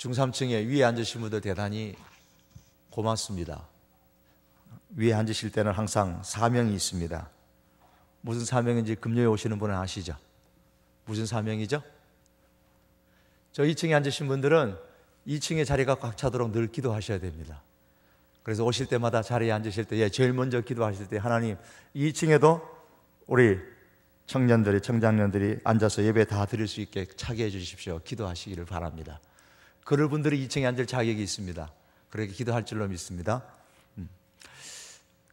중3층에 위에 앉으신 분들 대단히 고맙습니다. 위에 앉으실 때는 항상 사명이 있습니다. 무슨 사명인지 금요일에 오시는 분은 아시죠? 무슨 사명이죠? 저 2층에 앉으신 분들은 2층의 자리가 꽉 차도록 늘 기도하셔야 됩니다. 그래서 오실 때마다 자리에 앉으실 때 제일 먼저 기도하실 때 하나님 2층에도 우리 청년들이 청장년들이 앉아서 예배 다 드릴 수 있게 차게 해주십시오. 기도하시기를 바랍니다. 그럴 분들이 2층에 앉을 자격이 있습니다. 그렇게 기도할 줄로 믿습니다.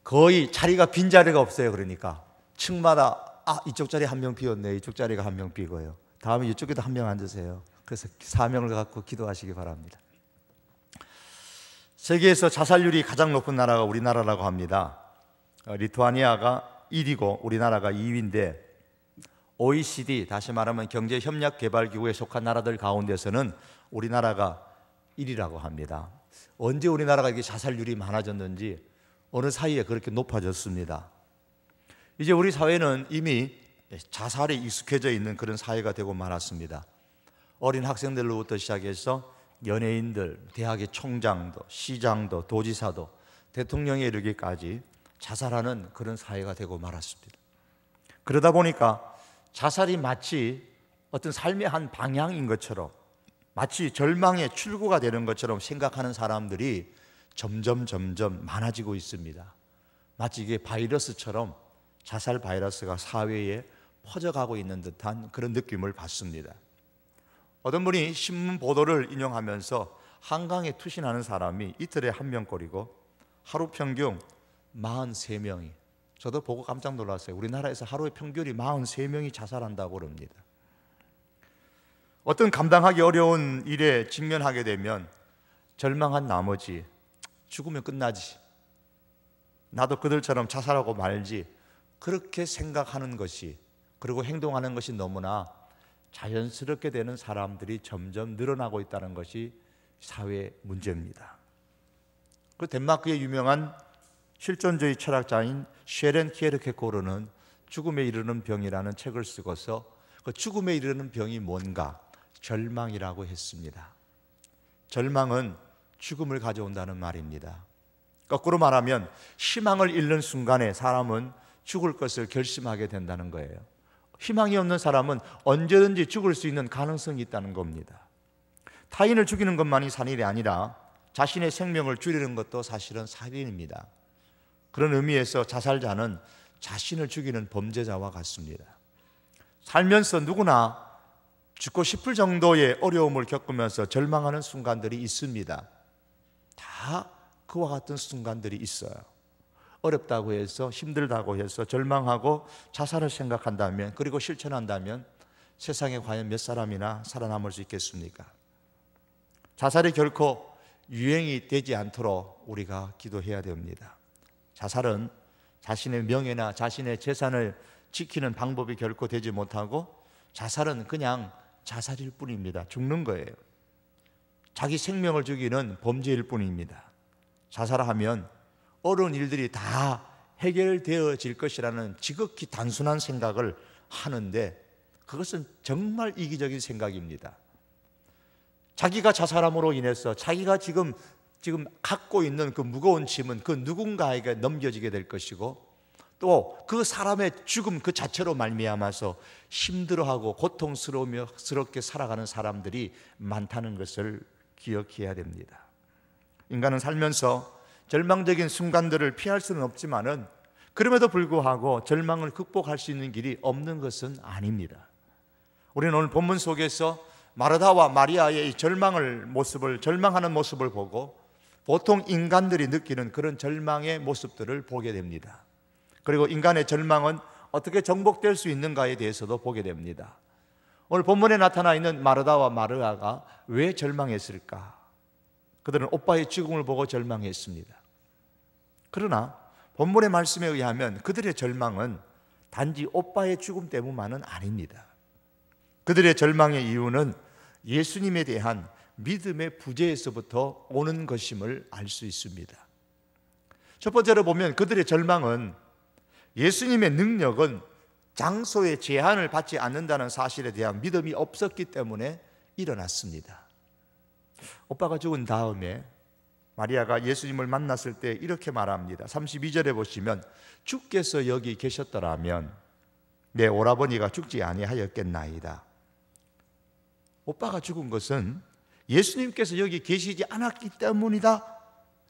거의 자리가 빈 자리가 없어요. 그러니까 층마다 이쪽 자리 한 명 비었네, 이쪽 자리가 한 명 비고요. 다음에 이쪽에도 한 명 앉으세요. 그래서 사명을 갖고 기도하시기 바랍니다. 세계에서 자살률이 가장 높은 나라가 우리나라라고 합니다. 리투아니아가 1위고 우리나라가 2위인데 OECD, 다시 말하면 경제협력개발기구에 속한 나라들 가운데서는 우리나라가 1위라고 합니다. 언제 우리나라가 이렇게 자살률이 많아졌는지 어느 사이에 그렇게 높아졌습니다. 이제 우리 사회는 이미 자살에 익숙해져 있는 그런 사회가 되고 말았습니다. 어린 학생들로부터 시작해서 연예인들, 대학의 총장도, 시장도, 도지사도, 대통령에 이르기까지 자살하는 그런 사회가 되고 말았습니다. 그러다 보니까 자살이 마치 어떤 삶의 한 방향인 것처럼, 마치 절망의 출구가 되는 것처럼 생각하는 사람들이 점점 많아지고 있습니다. 마치 이게 바이러스처럼 자살 바이러스가 사회에 퍼져가고 있는 듯한 그런 느낌을 받습니다. 어떤 분이 신문 보도를 인용하면서 한강에 투신하는 사람이 이틀에 한 명꼴이고 하루 평균 43명이, 저도 보고 깜짝 놀랐어요. 우리나라에서 하루에 평균이 43명이 자살한다고 그럽니다. 어떤 감당하기 어려운 일에 직면하게 되면 절망한 나머지 죽으면 끝나지, 나도 그들처럼 자살하고 말지, 그렇게 생각하는 것이, 그리고 행동하는 것이 너무나 자연스럽게 되는 사람들이 점점 늘어나고 있다는 것이 사회 문제입니다. 그 덴마크의 유명한 실존주의 철학자인 쉐렌 키에르케고르는 죽음에 이르는 병이라는 책을 쓰고서 그 죽음에 이르는 병이 뭔가, 절망이라고 했습니다. 절망은 죽음을 가져온다는 말입니다. 거꾸로 말하면 희망을 잃는 순간에 사람은 죽을 것을 결심하게 된다는 거예요. 희망이 없는 사람은 언제든지 죽을 수 있는 가능성이 있다는 겁니다. 타인을 죽이는 것만이 살인이 아니라 자신의 생명을 줄이는 것도 사실은 살인입니다. 그런 의미에서 자살자는 자신을 죽이는 범죄자와 같습니다. 살면서 누구나 죽고 싶을 정도의 어려움을 겪으면서 절망하는 순간들이 있습니다. 다 그와 같은 순간들이 있어요. 어렵다고 해서, 힘들다고 해서 절망하고 자살을 생각한다면, 그리고 실천한다면 세상에 과연 몇 사람이나 살아남을 수 있겠습니까? 자살이 결코 유행이 되지 않도록 우리가 기도해야 됩니다. 자살은 자신의 명예나 자신의 재산을 지키는 방법이 결코 되지 못하고, 자살은 그냥 자살일 뿐입니다. 죽는 거예요. 자기 생명을 죽이는 범죄일 뿐입니다. 자살하면 어려운 일들이 다 해결되어질 것이라는 지극히 단순한 생각을 하는데, 그것은 정말 이기적인 생각입니다. 자기가 자살함으로 인해서 자기가 지금 갖고 있는 그 무거운 짐은 그 누군가에게 넘겨지게 될 것이고, 또 그 사람의 죽음 그 자체로 말미암아서 힘들어하고 고통스럽게 살아가는 사람들이 많다는 것을 기억해야 됩니다. 인간은 살면서 절망적인 순간들을 피할 수는 없지만은, 그럼에도 불구하고 절망을 극복할 수 있는 길이 없는 것은 아닙니다. 우리는 오늘 본문 속에서 마르다와 마리아의 이 절망하는 모습을 보고 보통 인간들이 느끼는 그런 절망의 모습들을 보게 됩니다. 그리고 인간의 절망은 어떻게 정복될 수 있는가에 대해서도 보게 됩니다. 오늘 본문에 나타나 있는 마르다와 마리아가 왜 절망했을까? 그들은 오빠의 죽음을 보고 절망했습니다. 그러나 본문의 말씀에 의하면 그들의 절망은 단지 오빠의 죽음 때문만은 아닙니다. 그들의 절망의 이유는 예수님에 대한 믿음의 부재에서부터 오는 것임을 알 수 있습니다. 첫 번째로 보면 그들의 절망은 예수님의 능력은 장소의 제한을 받지 않는다는 사실에 대한 믿음이 없었기 때문에 일어났습니다. 오빠가 죽은 다음에 마리아가 예수님을 만났을 때 이렇게 말합니다. 32절에 보시면 주께서 여기 계셨더라면 내 오라버니가 죽지 아니하였겠나이다. 오빠가 죽은 것은 예수님께서 여기 계시지 않았기 때문이다,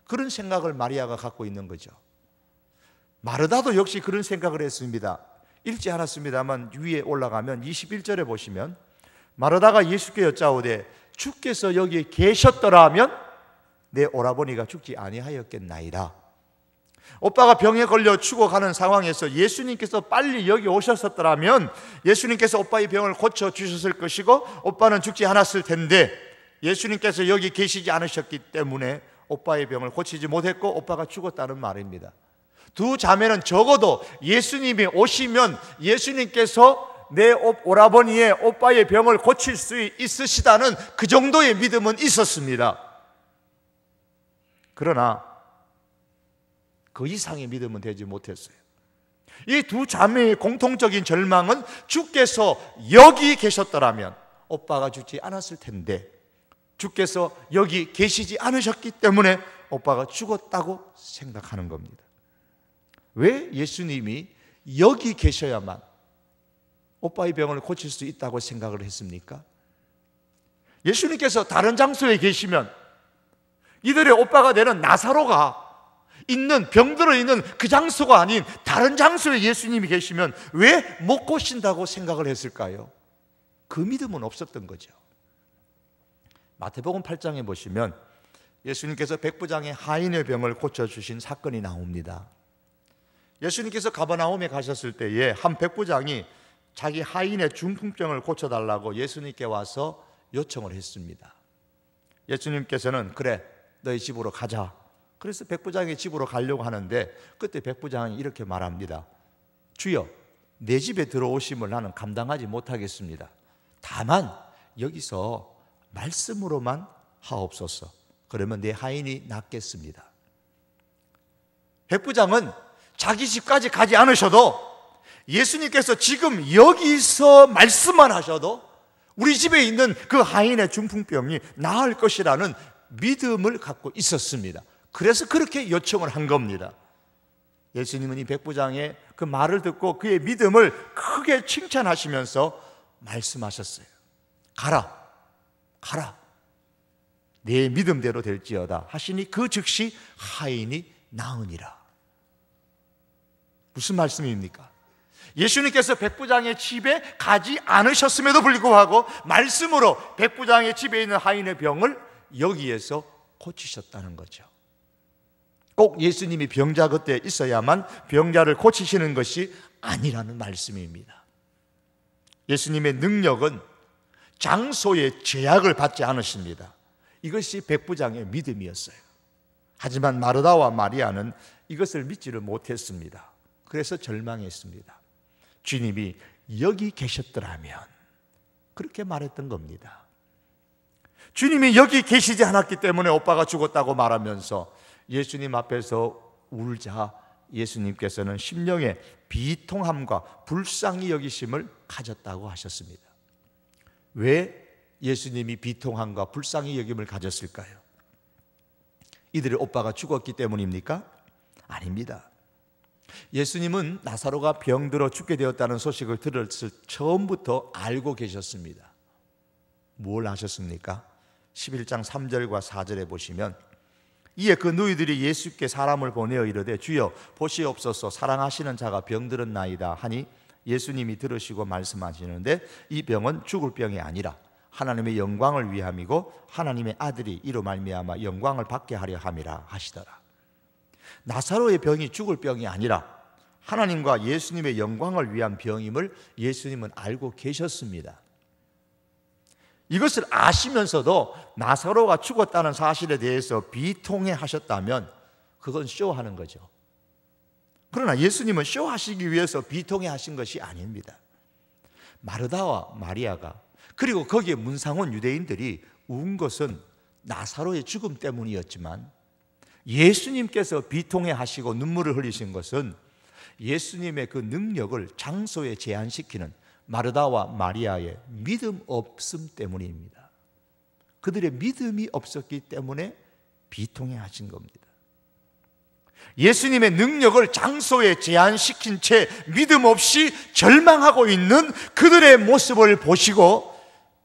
그런 생각을 마리아가 갖고 있는 거죠. 마르다도 역시 그런 생각을 했습니다. 읽지 않았습니다만 위에 올라가면 21절에 보시면 마르다가 예수께 여짜오되 주께서 여기 계셨더라면 내 오라버니가 죽지 아니하였겠나이다. 오빠가 병에 걸려 죽어가는 상황에서 예수님께서 빨리 여기 오셨었더라면 예수님께서 오빠의 병을 고쳐주셨을 것이고 오빠는 죽지 않았을 텐데 예수님께서 여기 계시지 않으셨기 때문에 오빠의 병을 고치지 못했고 오빠가 죽었다는 말입니다. 두 자매는 적어도 예수님이 오시면 예수님께서 내 오라버니의 오빠의 병을 고칠 수 있으시다는 그 정도의 믿음은 있었습니다. 그러나 그 이상의 믿음은 되지 못했어요. 이 두 자매의 공통적인 절망은 주께서 여기 계셨더라면 오빠가 죽지 않았을 텐데 주께서 여기 계시지 않으셨기 때문에 오빠가 죽었다고 생각하는 겁니다. 왜 예수님이 여기 계셔야만 오빠의 병을 고칠 수 있다고 생각을 했습니까? 예수님께서 다른 장소에 계시면 이들의 오빠가 되는 나사로가 있는, 병들어 있는 그 장소가 아닌 다른 장소에 예수님이 계시면 왜 못 고친다고 생각을 했을까요? 그 믿음은 없었던 거죠. 마태복음 8장에 보시면 예수님께서 백부장의 하인의 병을 고쳐주신 사건이 나옵니다. 예수님께서 가버나움에 가셨을 때에 한 백부장이 자기 하인의 중풍병을 고쳐달라고 예수님께 와서 요청을 했습니다. 예수님께서는 그래, 너희 집으로 가자. 그래서 백부장의 집으로 가려고 하는데 그때 백부장이 이렇게 말합니다. 주여, 내 집에 들어오심을 나는 감당하지 못하겠습니다. 다만 여기서 말씀으로만 하옵소서. 그러면 내 하인이 낫겠습니다. 백부장은 자기 집까지 가지 않으셔도 예수님께서 지금 여기서 말씀만 하셔도 우리 집에 있는 그 하인의 중풍병이 나을 것이라는 믿음을 갖고 있었습니다. 그래서 그렇게 요청을 한 겁니다. 예수님은 이 백부장의 그 말을 듣고 그의 믿음을 크게 칭찬하시면서 말씀하셨어요. 가라, 가라, 내 믿음대로 될지어다 하시니 그 즉시 하인이 나으니라. 무슨 말씀입니까? 예수님께서 백부장의 집에 가지 않으셨음에도 불구하고 말씀으로 백부장의 집에 있는 하인의 병을 여기에서 고치셨다는 거죠. 꼭 예수님이 병자 곁에 있어야만 병자를 고치시는 것이 아니라는 말씀입니다. 예수님의 능력은 장소의 제약을 받지 않으십니다. 이것이 백부장의 믿음이었어요. 하지만 마르다와 마리아는 이것을 믿지를 못했습니다. 그래서 절망했습니다. 주님이 여기 계셨더라면, 그렇게 말했던 겁니다. 주님이 여기 계시지 않았기 때문에 오빠가 죽었다고 말하면서 예수님 앞에서 울자 예수님께서는 심령의 비통함과 불쌍히 여기심을 가졌다고 하셨습니다. 왜 예수님이 비통함과 불쌍히 여김을 가졌을까요? 이들의 오빠가 죽었기 때문입니까? 아닙니다. 예수님은 나사로가 병들어 죽게 되었다는 소식을 들었을 처음부터 알고 계셨습니다. 뭘 아셨습니까? 11장 3절과 4절에 보시면 이에 그 누이들이 예수께 사람을 보내어 이르되 주여 보시옵소서 사랑하시는 자가 병들었나이다 하니 예수님이 들으시고 말씀하시는데 이 병은 죽을 병이 아니라 하나님의 영광을 위함이고 하나님의 아들이 이로 말미암아 영광을 받게 하려 함이라 하시더라. 나사로의 병이 죽을 병이 아니라 하나님과 예수님의 영광을 위한 병임을 예수님은 알고 계셨습니다. 이것을 아시면서도 나사로가 죽었다는 사실에 대해서 비통해 하셨다면 그건 쇼하는 거죠. 그러나 예수님은 쇼하시기 위해서 비통해 하신 것이 아닙니다. 마르다와 마리아가 그리고 거기에 문상온 유대인들이 운 것은 나사로의 죽음 때문이었지만 예수님께서 비통해 하시고 눈물을 흘리신 것은 예수님의 그 능력을 장소에 제한시키는 마르다와 마리아의 믿음 없음 때문입니다. 그들의 믿음이 없었기 때문에 비통해 하신 겁니다. 예수님의 능력을 장소에 제한시킨 채 믿음 없이 절망하고 있는 그들의 모습을 보시고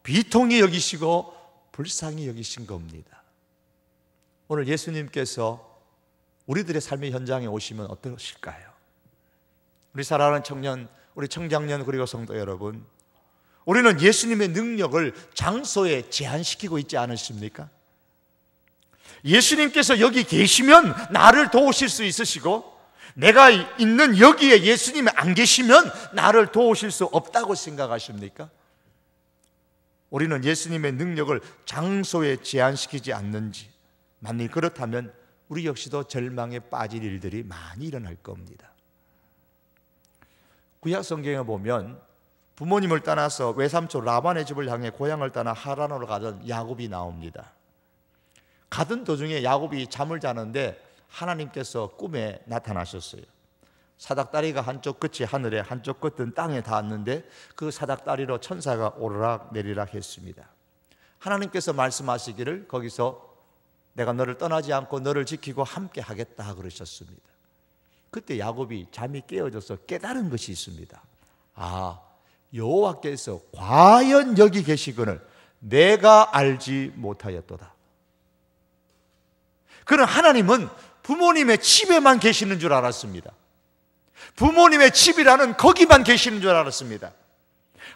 비통히 여기시고 불쌍히 여기신 겁니다. 오늘 예수님께서 우리들의 삶의 현장에 오시면 어떠실까요? 우리 사랑하는 청년, 우리 청장년 그리고 성도 여러분, 우리는 예수님의 능력을 장소에 제한시키고 있지 않으십니까? 예수님께서 여기 계시면 나를 도우실 수 있으시고, 내가 있는 여기에 예수님이 안 계시면 나를 도우실 수 없다고 생각하십니까? 우리는 예수님의 능력을 장소에 제한시키지 않는지, 만일 그렇다면 우리 역시도 절망에 빠질 일들이 많이 일어날 겁니다. 구약 성경에 보면 부모님을 떠나서 외삼촌 라반의 집을 향해 고향을 떠나 하란으로 가던 야곱이 나옵니다. 가던 도중에 야곱이 잠을 자는데 하나님께서 꿈에 나타나셨어요. 사닥다리가 한쪽 끝이 하늘에 한쪽 끝은 땅에 닿았는데 그 사닥다리로 천사가 오르락 내리락 했습니다. 하나님께서 말씀하시기를 거기서 내가 너를 떠나지 않고 너를 지키고 함께 하겠다 그러셨습니다. 그때 야곱이 잠이 깨어져서 깨달은 것이 있습니다. 아, 여호와께서 과연 여기 계시거늘 내가 알지 못하였도다. 그는 하나님은 부모님의 집에만 계시는 줄 알았습니다. 부모님의 집이라는 거기만 계시는 줄 알았습니다.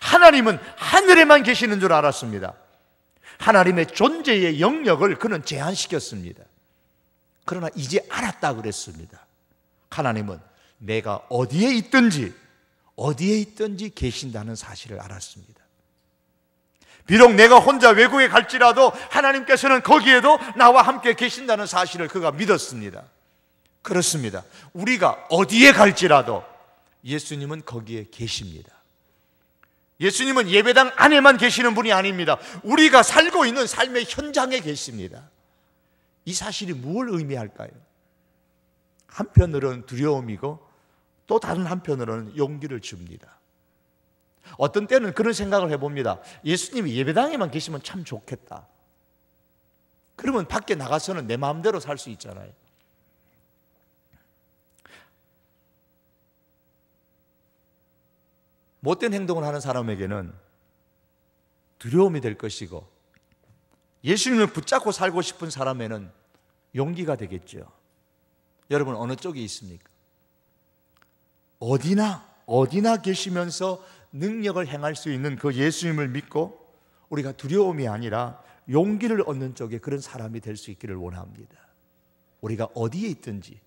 하나님은 하늘에만 계시는 줄 알았습니다. 하나님의 존재의 영역을 그는 제한시켰습니다. 그러나 이제 알았다 그랬습니다. 하나님은 내가 어디에 있든지 계신다는 사실을 알았습니다. 비록 내가 혼자 외국에 갈지라도 하나님께서는 거기에도 나와 함께 계신다는 사실을 그가 믿었습니다. 그렇습니다. 우리가 어디에 갈지라도 예수님은 거기에 계십니다. 예수님은 예배당 안에만 계시는 분이 아닙니다. 우리가 살고 있는 삶의 현장에 계십니다. 이 사실이 무엇을 의미할까요? 한편으로는 두려움이고 또 다른 한편으로는 용기를 줍니다. 어떤 때는 그런 생각을 해봅니다. 예수님이 예배당에만 계시면 참 좋겠다. 그러면 밖에 나가서는 내 마음대로 살 수 있잖아요. 못된 행동을 하는 사람에게는 두려움이 될 것이고, 예수님을 붙잡고 살고 싶은 사람에는 용기가 되겠죠. 여러분 어느 쪽에 있습니까? 어디나 계시면서 능력을 행할 수 있는 그 예수님을 믿고 우리가 두려움이 아니라 용기를 얻는 쪽에 그런 사람이 될 수 있기를 원합니다. 우리가 어디에 있든지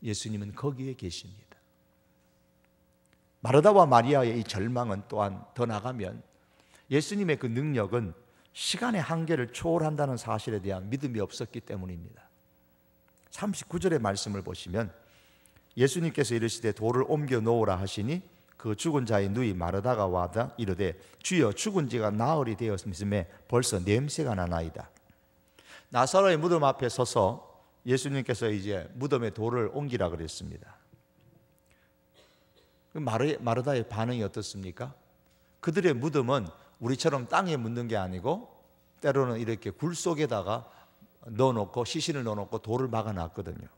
예수님은 거기에 계십니다. 마르다와 마리아의 이 절망은 또한 더 나가면 예수님의 그 능력은 시간의 한계를 초월한다는 사실에 대한 믿음이 없었기 때문입니다. 39절의 말씀을 보시면 예수님께서 이르시되 돌을 옮겨 놓으라 하시니 그 죽은 자의 누이 마르다가 와다 이르되 주여 죽은 지가 나흘이 되었음에 벌써 냄새가 나나이다. 나사로의 무덤 앞에 서서 예수님께서 이제 무덤에 돌을 옮기라 그랬습니다. 마르다의 반응이 어떻습니까? 그들의 무덤은 우리처럼 땅에 묻는 게 아니고 때로는 이렇게 굴 속에다가 넣어놓고 시신을 넣어놓고 돌을 막아놨거든요.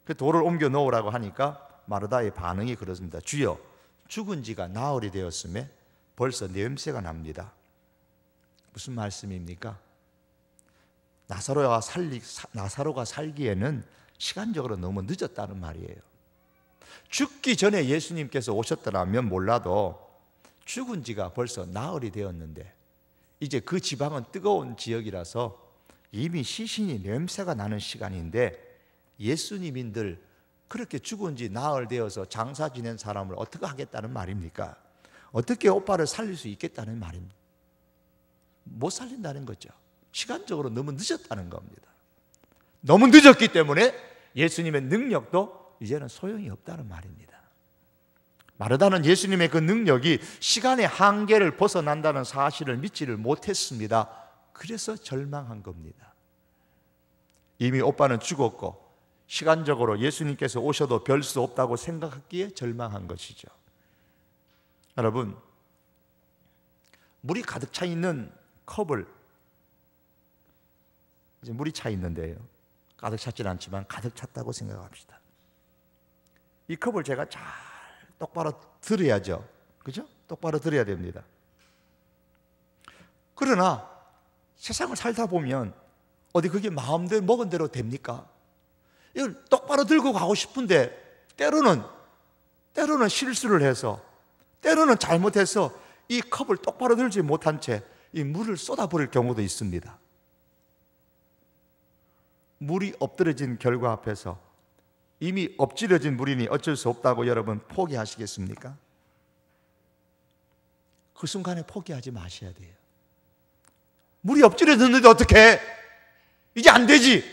그 돌을 옮겨 놓으라고 하니까 마르다의 반응이 그렇습니다. 주여 죽은 지가 나흘이 되었음에 벌써 냄새가 납니다. 무슨 말씀입니까? 나사로가 살기에는 시간적으로 너무 늦었다는 말이에요. 죽기 전에 예수님께서 오셨더라면 몰라도 죽은 지가 벌써 나흘이 되었는데 이제 그 지방은 뜨거운 지역이라서 이미 시신이 냄새가 나는 시간인데 예수님인들 그렇게 죽은 지 나흘 되어서 장사 지낸 사람을 어떻게 하겠다는 말입니까? 어떻게 오빠를 살릴 수 있겠다는 말입니다. 못 살린다는 거죠. 시간적으로 너무 늦었다는 겁니다. 너무 늦었기 때문에 예수님의 능력도 이제는 소용이 없다는 말입니다. 마르다는 예수님의 그 능력이 시간의 한계를 벗어난다는 사실을 믿지를 못했습니다. 그래서 절망한 겁니다. 이미 오빠는 죽었고 시간적으로 예수님께서 오셔도 별 수 없다고 생각했기에 절망한 것이죠. 여러분, 물이 가득 차 있는 컵을 이제 물이 차 있는데요, 가득 찼지는 않지만 가득 찼다고 생각합시다. 이 컵을 제가 잘 똑바로 들어야죠. 그죠? 똑바로 들어야 됩니다. 그러나 세상을 살다 보면 어디 그게 마음대로 먹은 대로 됩니까? 이걸 똑바로 들고 가고 싶은데 때로는 실수를 해서, 때로는 잘못해서 이 컵을 똑바로 들지 못한 채 이 물을 쏟아버릴 경우도 있습니다. 물이 엎드려진 결과 앞에서 이미 엎질러진 물이니 어쩔 수 없다고 여러분 포기하시겠습니까? 그 순간에 포기하지 마셔야 돼요. 물이 엎질러졌는데 어떡해? 이제 안 되지.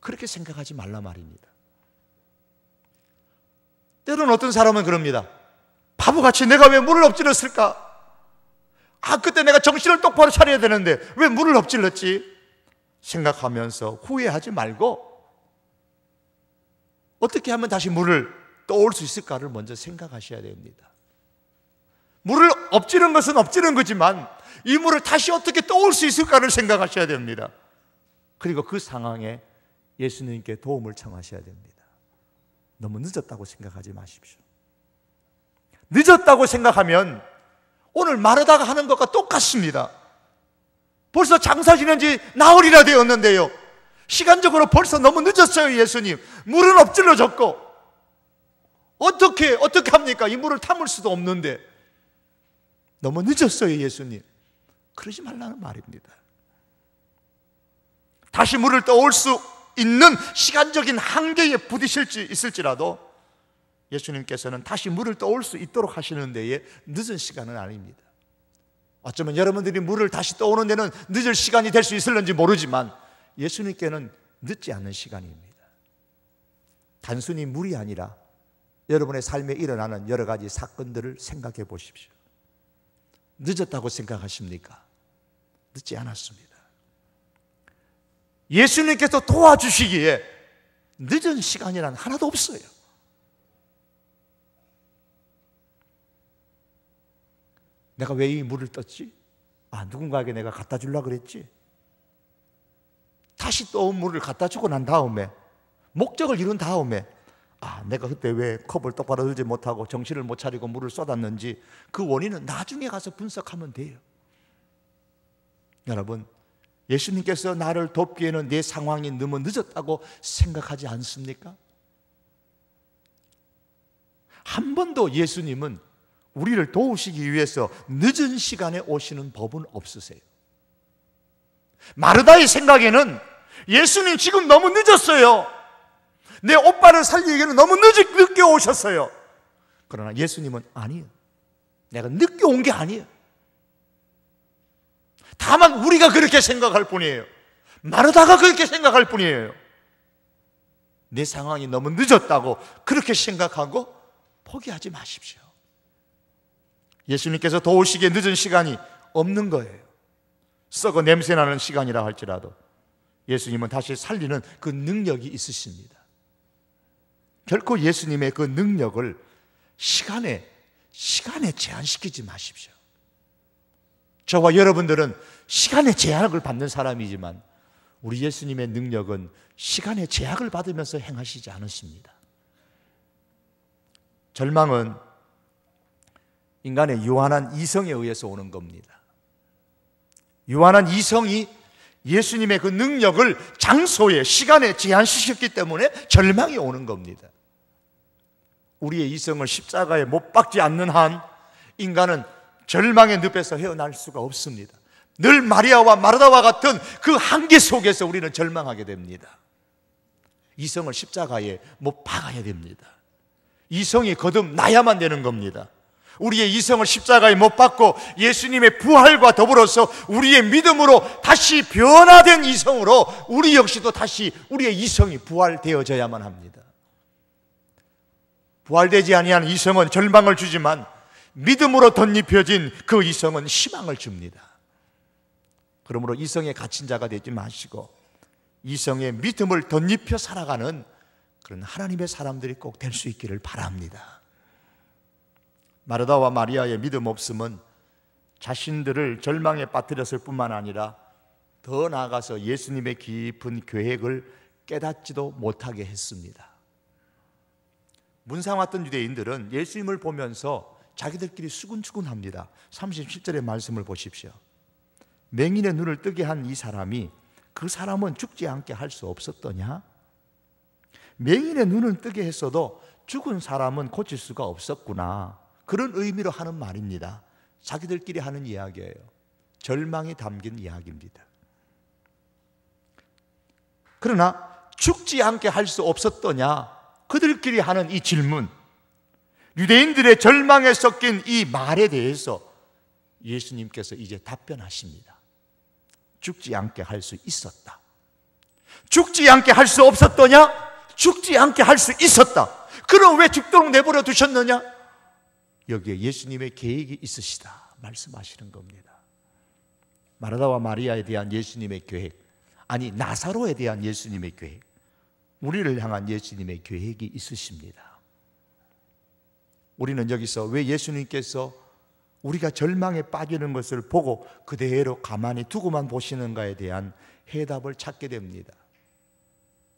그렇게 생각하지 말라 말입니다. 때로는 어떤 사람은 그럽니다. 바보같이 내가 왜 물을 엎질렀을까? 그때 내가 정신을 똑바로 차려야 되는데 왜 물을 엎질렀지? 생각하면서 후회하지 말고 어떻게 하면 다시 물을 떠올 수 있을까를 먼저 생각하셔야 됩니다. 물을 엎지른 것은 엎지른 거지만 이 물을 다시 어떻게 떠올 수 있을까를 생각하셔야 됩니다. 그리고 그 상황에 예수님께 도움을 청하셔야 됩니다. 너무 늦었다고 생각하지 마십시오. 늦었다고 생각하면 오늘 마르다가 하는 것과 똑같습니다. 벌써 장사 지낸 지 나흘이나 되었는데요, 시간적으로 벌써 너무 늦었어요. 예수님, 물은 엎질러졌고 어떻게 합니까? 이 물을 담을 수도 없는데 너무 늦었어요. 예수님, 그러지 말라는 말입니다. 다시 물을 떠올 수 있는 시간적인 한계에 부딪힐지 있을지라도 예수님께서는 다시 물을 떠올 수 있도록 하시는 데에 늦은 시간은 아닙니다. 어쩌면 여러분들이 물을 다시 떠오는 데는 늦을 시간이 될 수 있을는지 모르지만 예수님께는 늦지 않는 시간입니다. 단순히 물이 아니라 여러분의 삶에 일어나는 여러 가지 사건들을 생각해 보십시오. 늦었다고 생각하십니까? 늦지 않았습니다. 예수님께서 도와주시기에 늦은 시간이란 하나도 없어요. 내가 왜 이 물을 떴지? 누군가에게 내가 갖다 주려고 그랬지? 다시 떠온 물을 갖다 주고 난 다음에, 목적을 이룬 다음에 내가 그때 왜 컵을 똑바로 들지 못하고 정신을 못 차리고 물을 쏟았는지 그 원인은 나중에 가서 분석하면 돼요. 여러분, 예수님께서 나를 돕기에는 내 상황이 너무 늦었다고 생각하지 않습니까? 한 번도 예수님은 우리를 도우시기 위해서 늦은 시간에 오시는 법은 없으세요. 마르다의 생각에는 예수님 지금 너무 늦었어요. 내 오빠를 살리기에는 너무 늦게 오셨어요. 그러나 예수님은 아니에요. 내가 늦게 온 게 아니에요. 다만 우리가 그렇게 생각할 뿐이에요. 마르다가 그렇게 생각할 뿐이에요. 내 상황이 너무 늦었다고 그렇게 생각하고 포기하지 마십시오. 예수님께서 도우시기에 늦은 시간이 없는 거예요. 썩어 냄새나는 시간이라 할지라도 예수님은 다시 살리는 그 능력이 있으십니다. 결코 예수님의 그 능력을 시간에 제한시키지 마십시오. 저와 여러분들은 시간의 제약을 받는 사람이지만 우리 예수님의 능력은 시간의 제약을 받으면서 행하시지 않으십니다. 절망은 인간의 유한한 이성에 의해서 오는 겁니다. 유한한 이성이 예수님의 그 능력을 장소에, 시간에 제한시켰기 때문에 절망이 오는 겁니다. 우리의 이성을 십자가에 못 박지 않는 한 인간은 절망의 늪에서 헤어날 수가 없습니다. 늘 마리아와 마르다와 같은 그 한계 속에서 우리는 절망하게 됩니다. 이성을 십자가에 못 박아야 됩니다. 이성이 거듭나야만 되는 겁니다. 우리의 이성을 십자가에 못 박고 예수님의 부활과 더불어서 우리의 믿음으로 다시 변화된 이성으로 우리 역시도 다시 우리의 이성이 부활되어져야만 합니다. 부활되지 아니한 이성은 절망을 주지만 믿음으로 덧입혀진 그 이성은 희망을 줍니다. 그러므로 이성에 갇힌 자가 되지 마시고 이성의 믿음을 덧입혀 살아가는 그런 하나님의 사람들이 꼭 될 수 있기를 바랍니다. 마르다와 마리아의 믿음 없음은 자신들을 절망에 빠뜨렸을 뿐만 아니라 더 나아가서 예수님의 깊은 계획을 깨닫지도 못하게 했습니다. 문상 왔던 유대인들은 예수님을 보면서 자기들끼리 수근수근합니다. 37절의 말씀을 보십시오. 맹인의 눈을 뜨게 한 이 사람이 그 사람은 죽지 않게 할 수 없었더냐? 맹인의 눈을 뜨게 했어도 죽은 사람은 고칠 수가 없었구나. 그런 의미로 하는 말입니다. 자기들끼리 하는 이야기예요. 절망이 담긴 이야기입니다. 그러나 죽지 않게 할 수 없었더냐? 그들끼리 하는 이 질문, 유대인들의 절망에 섞인 이 말에 대해서 예수님께서 이제 답변하십니다. 죽지 않게 할 수 있었다. 죽지 않게 할 수 없었더냐? 죽지 않게 할 수 있었다. 그럼 왜 죽도록 내버려 두셨느냐? 여기에 예수님의 계획이 있으시다 말씀하시는 겁니다. 마르다와 마리아에 대한 예수님의 계획, 아니 나사로에 대한 예수님의 계획, 우리를 향한 예수님의 계획이 있으십니다. 우리는 여기서 왜 예수님께서 우리가 절망에 빠지는 것을 보고 그대로 가만히 두고만 보시는가에 대한 해답을 찾게 됩니다.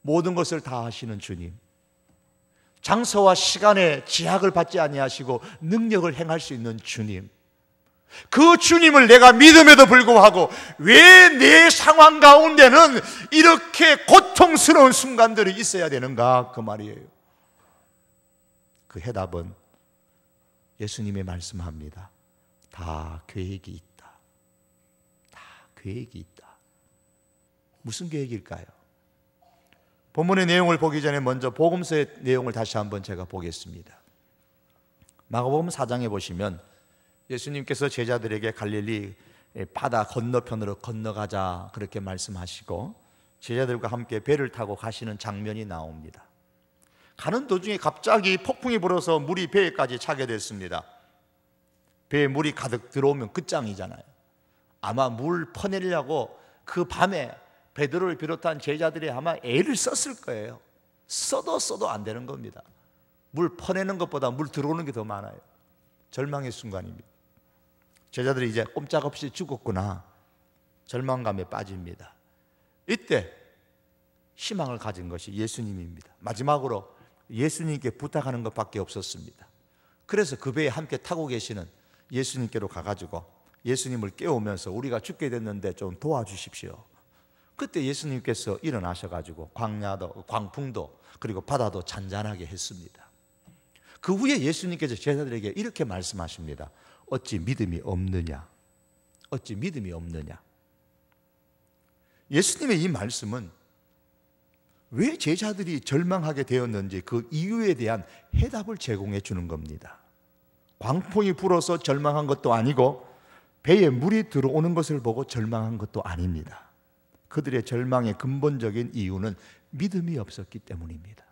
모든 것을 다 하시는 주님, 장소와 시간에 제약을 받지 아니하시고 능력을 행할 수 있는 주님, 그 주님을 내가 믿음에도 불구하고 왜 내 상황 가운데는 이렇게 고통스러운 순간들이 있어야 되는가, 그 말이에요. 그 해답은 예수님이 말씀합니다. 다 계획이 있다. 다 계획이 있다. 무슨 계획일까요? 본문의 내용을 보기 전에 먼저 복음서의 내용을 다시 한번 제가 보겠습니다. 마가복음 4장에 보시면 예수님께서 제자들에게 갈릴리 바다 건너편으로 건너가자 그렇게 말씀하시고 제자들과 함께 배를 타고 가시는 장면이 나옵니다. 가는 도중에 갑자기 폭풍이 불어서 물이 배에까지 차게 됐습니다. 배에 물이 가득 들어오면 끝장이잖아요. 아마 물 퍼내려고 그 밤에 베드로를 비롯한 제자들이 아마 애를 썼을 거예요. 써도 안 되는 겁니다. 물 퍼내는 것보다 물 들어오는 게 더 많아요. 절망의 순간입니다. 제자들이 이제 꼼짝없이 죽었구나, 절망감에 빠집니다. 이때 희망을 가진 것이 예수님입니다. 마지막으로 예수님께 부탁하는 것밖에 없었습니다. 그래서 그 배에 함께 타고 계시는 예수님께로 가가지고 예수님을 깨우면서 우리가 죽게 됐는데 좀 도와주십시오. 그때 예수님께서 일어나셔가지고 광야도, 광풍도 그리고 바다도 잔잔하게 했습니다. 그 후에 예수님께서 제자들에게 이렇게 말씀하십니다. 어찌 믿음이 없느냐? 어찌 믿음이 없느냐? 예수님의 이 말씀은 왜 제자들이 절망하게 되었는지 그 이유에 대한 해답을 제공해 주는 겁니다. 광풍이 불어서 절망한 것도 아니고 배에 물이 들어오는 것을 보고 절망한 것도 아닙니다. 그들의 절망의 근본적인 이유는 믿음이 없었기 때문입니다.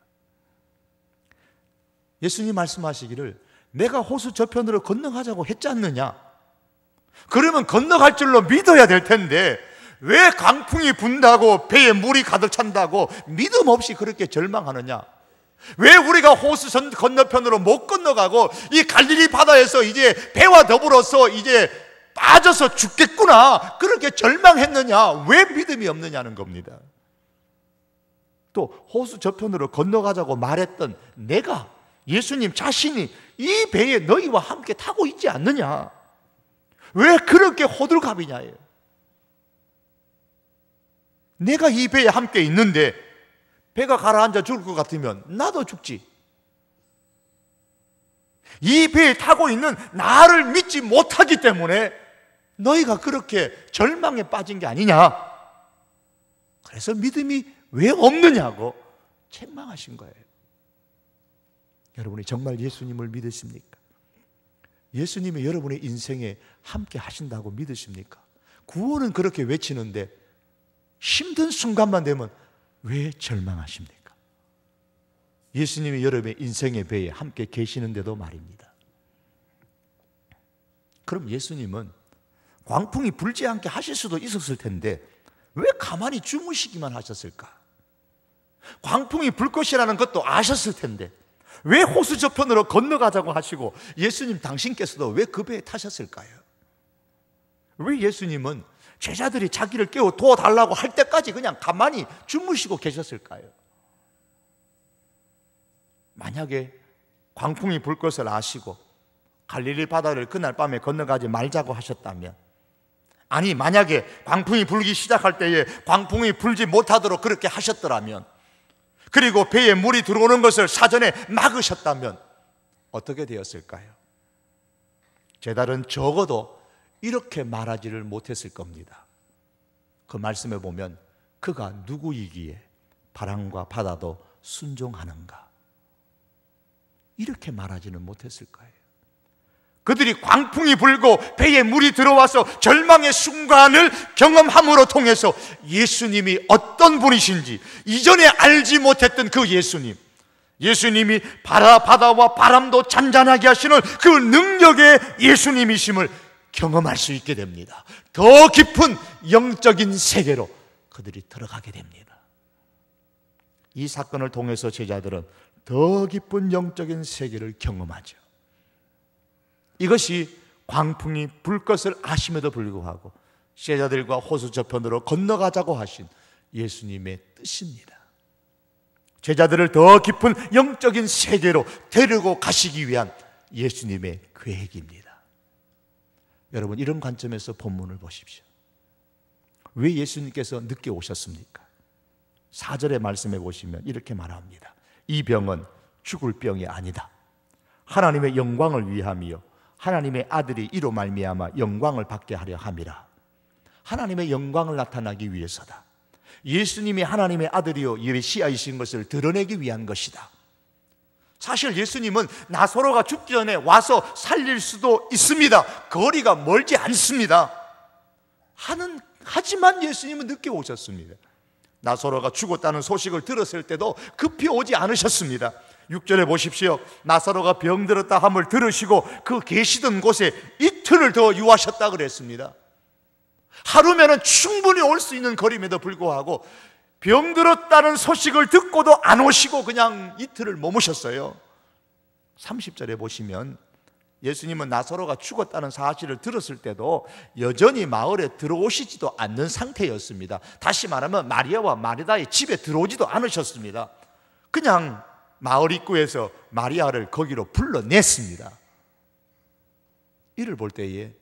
예수님 말씀하시기를 내가 호수 저편으로 건너가자고 했지 않느냐? 그러면 건너갈 줄로 믿어야 될 텐데 왜 강풍이 분다고 배에 물이 가득 찬다고 믿음 없이 그렇게 절망하느냐? 왜 우리가 호수 건너편으로 못 건너가고 이 갈릴리 바다에서 이제 배와 더불어서 이제 빠져서 죽겠구나 그렇게 절망했느냐? 왜 믿음이 없느냐는 겁니다. 또 호수 저편으로 건너가자고 말했던 내가, 예수님 자신이 이 배에 너희와 함께 타고 있지 않느냐? 왜 그렇게 호들갑이냐예요. 내가 이 배에 함께 있는데 배가 가라앉아 죽을 것 같으면 나도 죽지. 이 배에 타고 있는 나를 믿지 못하기 때문에 너희가 그렇게 절망에 빠진 게 아니냐? 그래서 믿음이 왜 없느냐고 책망하신 거예요. 여러분이 정말 예수님을 믿으십니까? 예수님이 여러분의 인생에 함께 하신다고 믿으십니까? 구원은 그렇게 외치는데 힘든 순간만 되면 왜 절망하십니까? 예수님이 여러분의 인생의 배에 함께 계시는데도 말입니다. 그럼 예수님은 광풍이 불지 않게 하실 수도 있었을 텐데 왜 가만히 주무시기만 하셨을까? 광풍이 불 것이라는 것도 아셨을 텐데 왜 호수 저편으로 건너가자고 하시고 예수님 당신께서도 왜 그 배에 타셨을까요? 왜 예수님은 제자들이 자기를 깨워 도와달라고 할 때까지 그냥 가만히 주무시고 계셨을까요? 만약에 광풍이 불 것을 아시고 갈릴리 바다를 그날 밤에 건너가지 말자고 하셨다면, 아니 만약에 광풍이 불기 시작할 때에 광풍이 불지 못하도록 그렇게 하셨더라면, 그리고 배에 물이 들어오는 것을 사전에 막으셨다면 어떻게 되었을까요? 제자들은 적어도 이렇게 말하지를 못했을 겁니다. 그 말씀에 보면 그가 누구이기에 바람과 바다도 순종하는가, 이렇게 말하지는 못했을 거예요. 그들이 광풍이 불고 배에 물이 들어와서 절망의 순간을 경험함으로 통해서 예수님이 어떤 분이신지, 이전에 알지 못했던 그 예수님이 바다와 바람도 잔잔하게 하시는 그 능력의 예수님이심을 경험할 수 있게 됩니다. 더 깊은 영적인 세계로 그들이 들어가게 됩니다. 이 사건을 통해서 제자들은 더 깊은 영적인 세계를 경험하죠. 이것이 광풍이 불 것을 아심에도 불구하고 제자들과 호수 저편으로 건너가자고 하신 예수님의 뜻입니다. 제자들을 더 깊은 영적인 세계로 데리고 가시기 위한 예수님의 계획입니다. 여러분, 이런 관점에서 본문을 보십시오. 왜 예수님께서 늦게 오셨습니까? 4절의 말씀에 보시면 이렇게 말합니다. 이 병은 죽을 병이 아니다. 하나님의 영광을 위함이요 하나님의 아들이 이로 말미암아 영광을 받게 하려 함이라. 하나님의 영광을 나타나기 위해서다. 예수님이 하나님의 아들이요 메시아이신 것을 드러내기 위한 것이다. 사실 예수님은 나사로가 죽기 전에 와서 살릴 수도 있습니다. 거리가 멀지 않습니다. 하지만 예수님은 늦게 오셨습니다. 나사로가 죽었다는 소식을 들었을 때도 급히 오지 않으셨습니다. 6절에 보십시오. 나사로가 병들었다 함을 들으시고 그 계시던 곳에 이틀을 더 유하셨다 그랬습니다. 하루면은 충분히 올 수 있는 거리임에도 불구하고 병들었다는 소식을 듣고도 안 오시고 그냥 이틀을 머무셨어요. 30절에 보시면 예수님은 나사로가 죽었다는 사실을 들었을 때도 여전히 마을에 들어오시지도 않는 상태였습니다. 다시 말하면 마리아와 마르다의 집에 들어오지도 않으셨습니다. 그냥 마을 입구에서 마리아를 거기로 불러냈습니다. 이를 볼 때에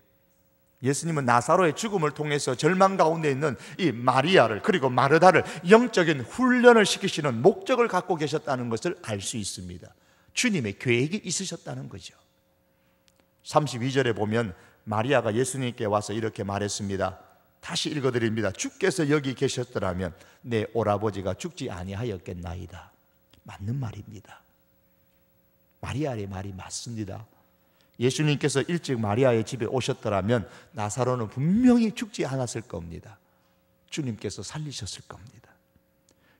예수님은 나사로의 죽음을 통해서 절망 가운데 있는 이 마리아를 그리고 마르다를 영적인 훈련을 시키시는 목적을 갖고 계셨다는 것을 알 수 있습니다. 주님의 계획이 있으셨다는 거죠. 32절에 보면 마리아가 예수님께 와서 이렇게 말했습니다. 다시 읽어드립니다. 주께서 여기 계셨더라면 내 오라버지가 죽지 아니하였겠나이다. 맞는 말입니다. 마리아의 말이 맞습니다. 예수님께서 일찍 마리아의 집에 오셨더라면 나사로는 분명히 죽지 않았을 겁니다. 주님께서 살리셨을 겁니다.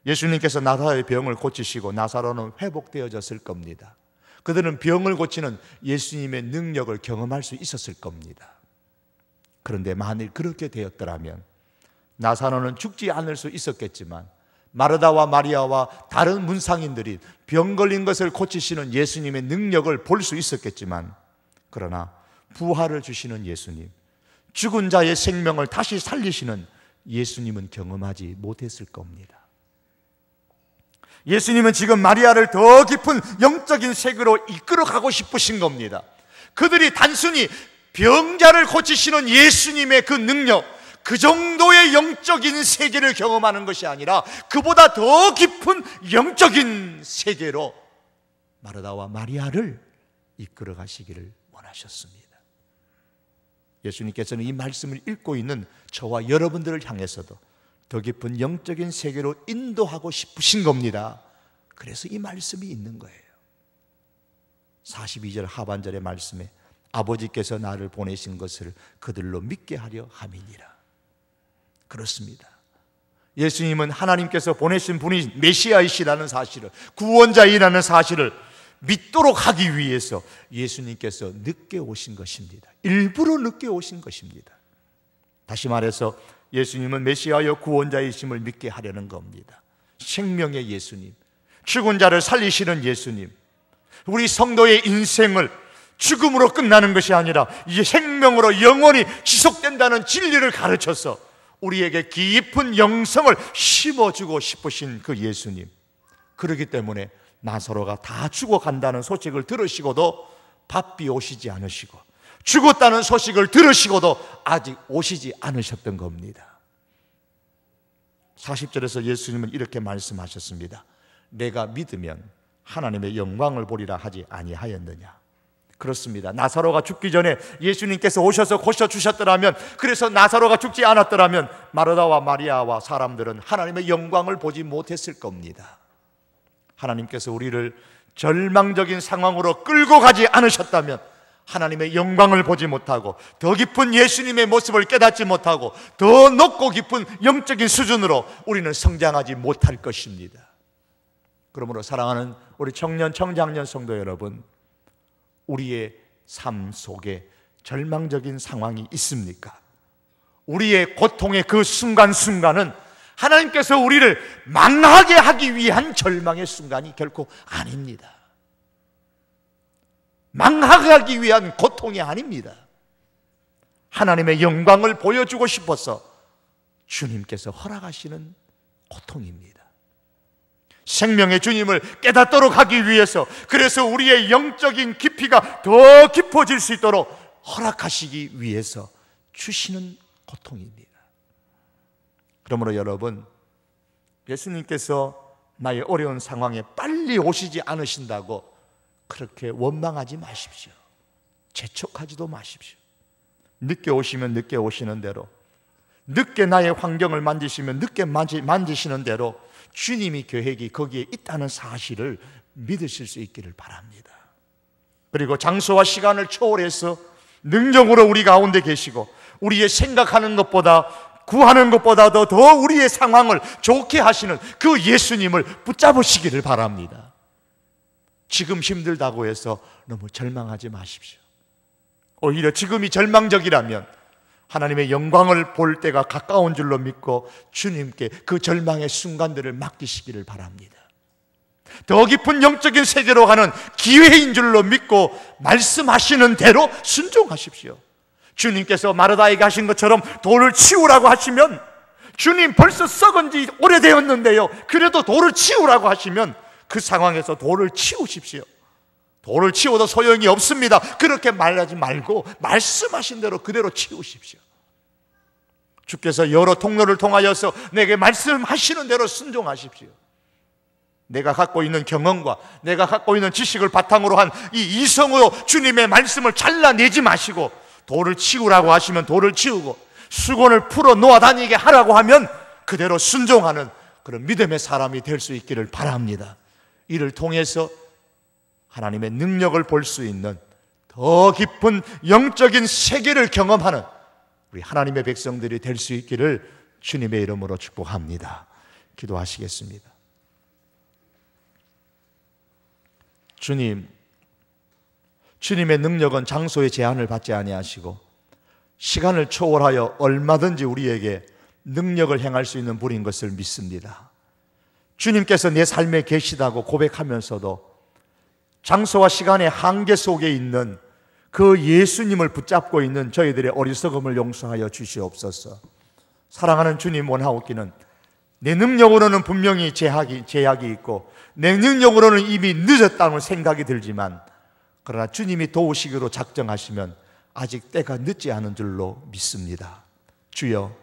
예수님께서 나사로의 병을 고치시고 나사로는 회복되어졌을 겁니다. 그들은 병을 고치는 예수님의 능력을 경험할 수 있었을 겁니다. 그런데 만일 그렇게 되었더라면 나사로는 죽지 않을 수 있었겠지만 마르다와 마리아와 다른 문상인들이 병 걸린 것을 고치시는 예수님의 능력을 볼 수 있었겠지만, 그러나 부활을 주시는 예수님, 죽은 자의 생명을 다시 살리시는 예수님은 경험하지 못했을 겁니다. 예수님은 지금 마리아를 더 깊은 영적인 세계로 이끌어가고 싶으신 겁니다. 그들이 단순히 병자를 고치시는 예수님의 그 능력, 그 정도의 영적인 세계를 경험하는 것이 아니라 그보다 더 깊은 영적인 세계로 마르다와 마리아를 이끌어 가시기를 원하셨습니다. 예수님께서는 이 말씀을 읽고 있는 저와 여러분들을 향해서도 더 깊은 영적인 세계로 인도하고 싶으신 겁니다. 그래서 이 말씀이 있는 거예요. 42절 하반절의 말씀에 아버지께서 나를 보내신 것을 그들로 믿게 하려 함이니라. 그렇습니다. 예수님은 하나님께서 보내신 분이 메시아이시라는 사실을, 구원자이라는 사실을 믿도록 하기 위해서 예수님께서 늦게 오신 것입니다. 일부러 늦게 오신 것입니다. 다시 말해서 예수님은 메시아여 구원자이심을 믿게 하려는 겁니다. 생명의 예수님, 죽은 자를 살리시는 예수님, 우리 성도의 인생을 죽음으로 끝나는 것이 아니라 이제 생명으로 영원히 지속된다는 진리를 가르쳐서 우리에게 깊은 영성을 심어주고 싶으신 그 예수님, 그렇기 때문에 나사로가 다 죽어간다는 소식을 들으시고도 바삐 오시지 않으시고, 죽었다는 소식을 들으시고도 아직 오시지 않으셨던 겁니다. 40절에서 예수님은 이렇게 말씀하셨습니다. 내가 믿으면 하나님의 영광을 보리라 하지 아니하였느냐. 그렇습니다. 나사로가 죽기 전에 예수님께서 오셔서 고쳐주셨더라면, 그래서 나사로가 죽지 않았더라면 마르다와 마리아와 사람들은 하나님의 영광을 보지 못했을 겁니다. 하나님께서 우리를 절망적인 상황으로 끌고 가지 않으셨다면 하나님의 영광을 보지 못하고 더 깊은 예수님의 모습을 깨닫지 못하고 더 높고 깊은 영적인 수준으로 우리는 성장하지 못할 것입니다. 그러므로 사랑하는 우리 청년, 청장년 성도 여러분, 우리의 삶 속에 절망적인 상황이 있습니까? 우리의 고통의 그 순간순간은 하나님께서 우리를 망하게 하기 위한 절망의 순간이 결코 아닙니다. 망하게 하기 위한 고통이 아닙니다. 하나님의 영광을 보여주고 싶어서 주님께서 허락하시는 고통입니다. 생명의 주님을 깨닫도록 하기 위해서, 그래서 우리의 영적인 깊이가 더 깊어질 수 있도록 허락하시기 위해서 주시는 고통입니다. 그러므로 여러분, 예수님께서 나의 어려운 상황에 빨리 오시지 않으신다고 그렇게 원망하지 마십시오. 재촉하지도 마십시오. 늦게 오시면 늦게 오시는 대로, 늦게 나의 환경을 만지시면 늦게 만지시는 대로 주님이 계획이 거기에 있다는 사실을 믿으실 수 있기를 바랍니다. 그리고 장소와 시간을 초월해서 능력으로 우리 가운데 계시고 우리의 생각하는 것보다, 구하는 것보다도 더 우리의 상황을 좋게 하시는 그 예수님을 붙잡으시기를 바랍니다. 지금 힘들다고 해서 너무 절망하지 마십시오. 오히려 지금이 절망적이라면 하나님의 영광을 볼 때가 가까운 줄로 믿고 주님께 그 절망의 순간들을 맡기시기를 바랍니다. 더 깊은 영적인 세계로 가는 기회인 줄로 믿고 말씀하시는 대로 순종하십시오. 주님께서 마르다에게 하신 것처럼 돌을 치우라고 하시면, 주님 벌써 썩은 지 오래되었는데요, 그래도 돌을 치우라고 하시면 그 상황에서 돌을 치우십시오. 돌을 치워도 소용이 없습니다. 그렇게 말하지 말고 말씀하신 대로 그대로 치우십시오. 주께서 여러 통로를 통하여서 내게 말씀하시는 대로 순종하십시오. 내가 갖고 있는 경험과 내가 갖고 있는 지식을 바탕으로 한 이 이성으로 주님의 말씀을 잘라내지 마시고, 돌을 치우라고 하시면 돌을 치우고, 수건을 풀어 놓아 다니게 하라고 하면 그대로 순종하는 그런 믿음의 사람이 될 수 있기를 바랍니다. 이를 통해서 하나님의 능력을 볼 수 있는 더 깊은 영적인 세계를 경험하는 우리 하나님의 백성들이 될 수 있기를 주님의 이름으로 축복합니다. 기도하시겠습니다. 주님의 능력은 장소의 제한을 받지 아니하시고 시간을 초월하여 얼마든지 우리에게 능력을 행할 수 있는 분인 것을 믿습니다. 주님께서 내 삶에 계시다고 고백하면서도 장소와 시간의 한계 속에 있는 그 예수님을 붙잡고 있는 저희들의 어리석음을 용서하여 주시옵소서. 사랑하는 주님, 원하옵기는 내 능력으로는 분명히 제약이 있고 내 능력으로는 이미 늦었다는 생각이 들지만, 그러나 주님이 도우시기로 작정하시면 아직 때가 늦지 않은 줄로 믿습니다. 주여,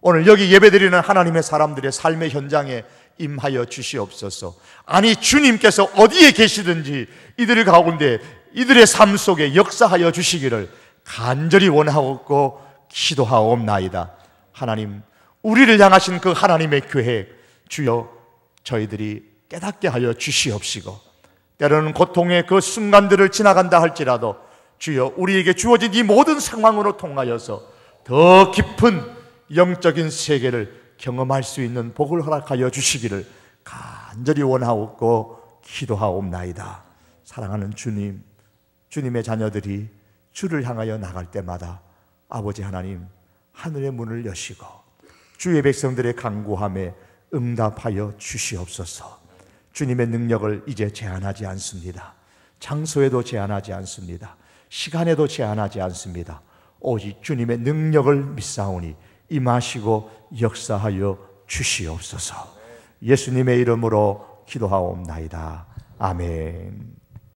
오늘 여기 예배드리는 하나님의 사람들의 삶의 현장에 임하여 주시옵소서. 아니, 주님께서 어디에 계시든지 이들 가운데, 이들의 삶 속에 역사하여 주시기를 간절히 원하옵고 기도하옵나이다. 하나님, 우리를 향하신 그 하나님의 계획, 주여, 저희들이 깨닫게 하여 주시옵시고, 때로는 고통의 그 순간들을 지나간다 할지라도 주여, 우리에게 주어진 이 모든 상황으로 통하여서 더 깊은 영적인 세계를 경험할 수 있는 복을 허락하여 주시기를 간절히 원하옵고 기도하옵나이다. 사랑하는 주님, 주님의 자녀들이 주를 향하여 나갈 때마다 아버지 하나님, 하늘의 문을 여시고 주의 백성들의 간구함에 응답하여 주시옵소서. 주님의 능력을 이제 제한하지 않습니다. 장소에도 제한하지 않습니다. 시간에도 제한하지 않습니다. 오직 주님의 능력을 믿사오니 임하시고 역사하여 주시옵소서. 예수님의 이름으로 기도하옵나이다. 아멘.